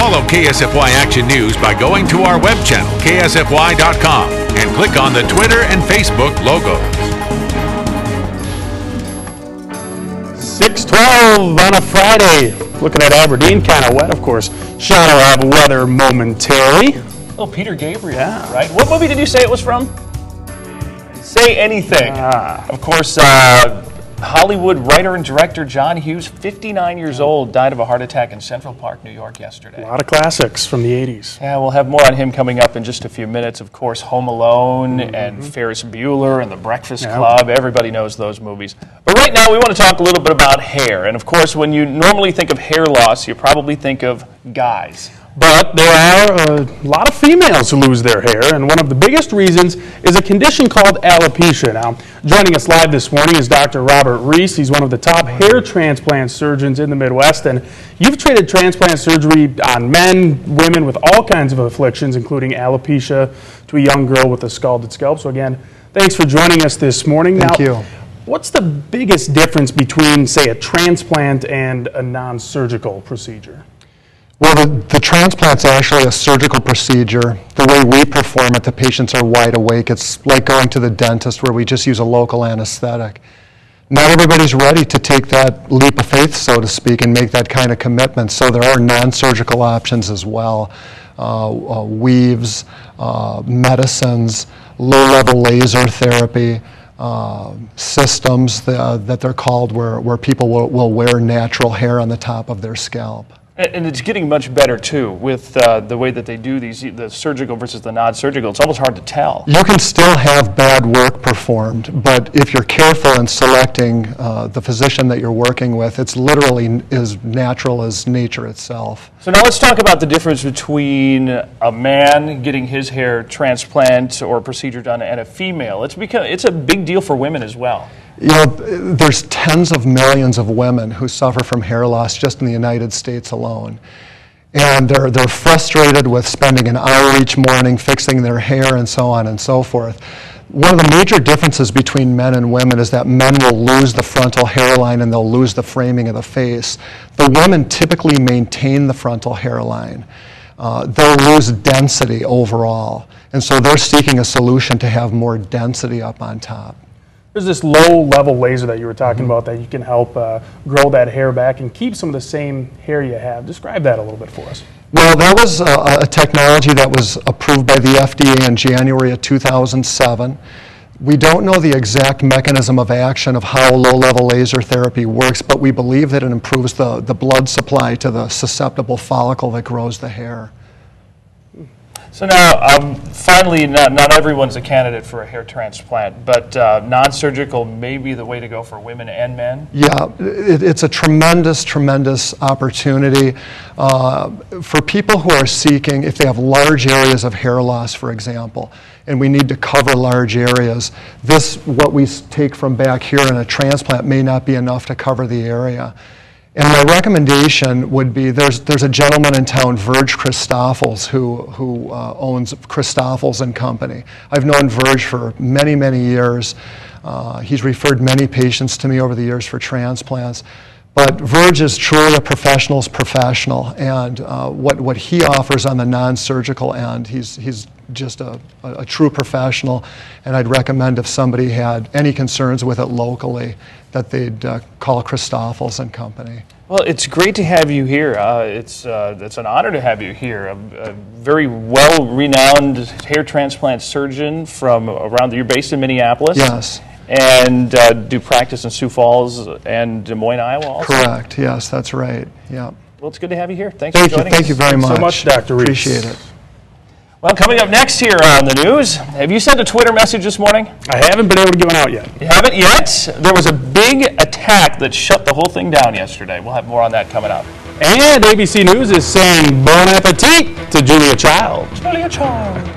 Follow KSFY Action News by going to our web channel, ksfy.com, and click on the Twitter and Facebook logos. 6:12 on a Friday. Looking at Aberdeen, kind of wet, of course. Sean will have weather momentarily. Oh, Peter Gabriel, right? What movie did you say it was from? Say Anything. Of course, Hollywood writer and director John Hughes, 59 years old, died of a heart attack in Central Park, New York yesterday. A lot of classics from the 80s. Yeah, we'll have more on him coming up in just a few minutes. Of course, Home Alone and Ferris Bueller and The Breakfast Club. Everybody knows those movies. But right now, we want to talk a little bit about hair. And of course, when you normally think of hair loss, you probably think of guys. But there are a lot of females who lose their hair, and one of the biggest reasons is a condition called alopecia. Now, joining us live this morning is Dr. Robert Reese. He's one of the top hair transplant surgeons in the Midwest, and you've treated transplant surgery on men, women with all kinds of afflictions, including alopecia to a young girl with a scalded scalp. So again, thanks for joining us this morning. Thank you. What's the biggest difference between, say, a transplant and a non-surgical procedure? Well, the transplant's actually a surgical procedure. The way we perform it, the patients are wide awake. It's like going to the dentist where we just use a local anesthetic. Not everybody's ready to take that leap of faith, so to speak, and make that kind of commitment. So there are non-surgical options as well. Weaves, medicines, low-level laser therapy, systems that they're called where people will wear natural hair on the top of their scalp. And it's getting much better, too, with the way that they do these, the surgical versus the non-surgical. It's almost hard to tell. You can still have bad work performed, but if you're careful in selecting the physician that you're working with, it's literally as natural as nature itself. So now let's talk about the difference between a man getting his hair transplant or procedure done and a female. It's a big deal for women as well. You know, there's tens of millions of women who suffer from hair loss just in the United States alone. And they're frustrated with spending an hour each morning fixing their hair and so on and so forth. One of the major differences between men and women is that men will lose the frontal hairline and they'll lose the framing of the face. The women typically maintain the frontal hairline. They'll lose density overall. And so they're seeking a solution to have more density up on top. There's this low-level laser that you were talking about that you can help grow that hair back and keep some of the same hair you have. Describe that a little bit for us. Well, that was a technology that was approved by the FDA in January of 2007. We don't know the exact mechanism of action of how low-level laser therapy works, but we believe that it improves the blood supply to the susceptible follicle that grows the hair. So now, finally, not everyone's a candidate for a hair transplant, but non-surgical may be the way to go for women and men? Yeah, it's a tremendous, tremendous opportunity for people who are seeking, if they have large areas of hair loss, for example, and we need to cover large areas. What we take from back here in a transplant may not be enough to cover the area. And my recommendation would be, there's a gentleman in town, Verge Christoffels, who owns Christoffels and Company. I've known Verge for many, many years. He's referred many patients to me over the years for transplants. But Verge is truly a professional's professional, and what he offers on the non-surgical end, he's just a true professional, and I'd recommend if somebody had any concerns with it locally that they'd call Christoffels and Company. Well, it's great to have you here. It's an honor to have you here. A very well-renowned hair transplant surgeon from around. You're based in Minneapolis. Yes. And do practice in Sioux Falls and Des Moines, Iowa also? Correct. Yes, that's right. Yeah. Well, it's good to have you here. Thanks for joining us. Thank you very much. So much, Dr. Reese. Appreciate it. Well, coming up next here on the news, have you sent a Twitter message this morning? I haven't been able to get one out yet. You haven't yet? There was a big attack that shut the whole thing down yesterday. We'll have more on that coming up. And ABC News is saying bon appetit to Julia Child. Julia Child.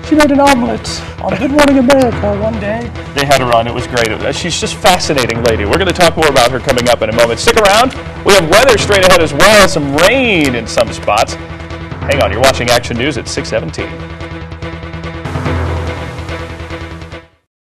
She made an omelet on Good Morning America one day. They had her on. It was great. She's just a fascinating lady. We're going to talk more about her coming up in a moment. Stick around. We have weather straight ahead as well. Some rain in some spots. Hang on. You're watching Action News at 6:17.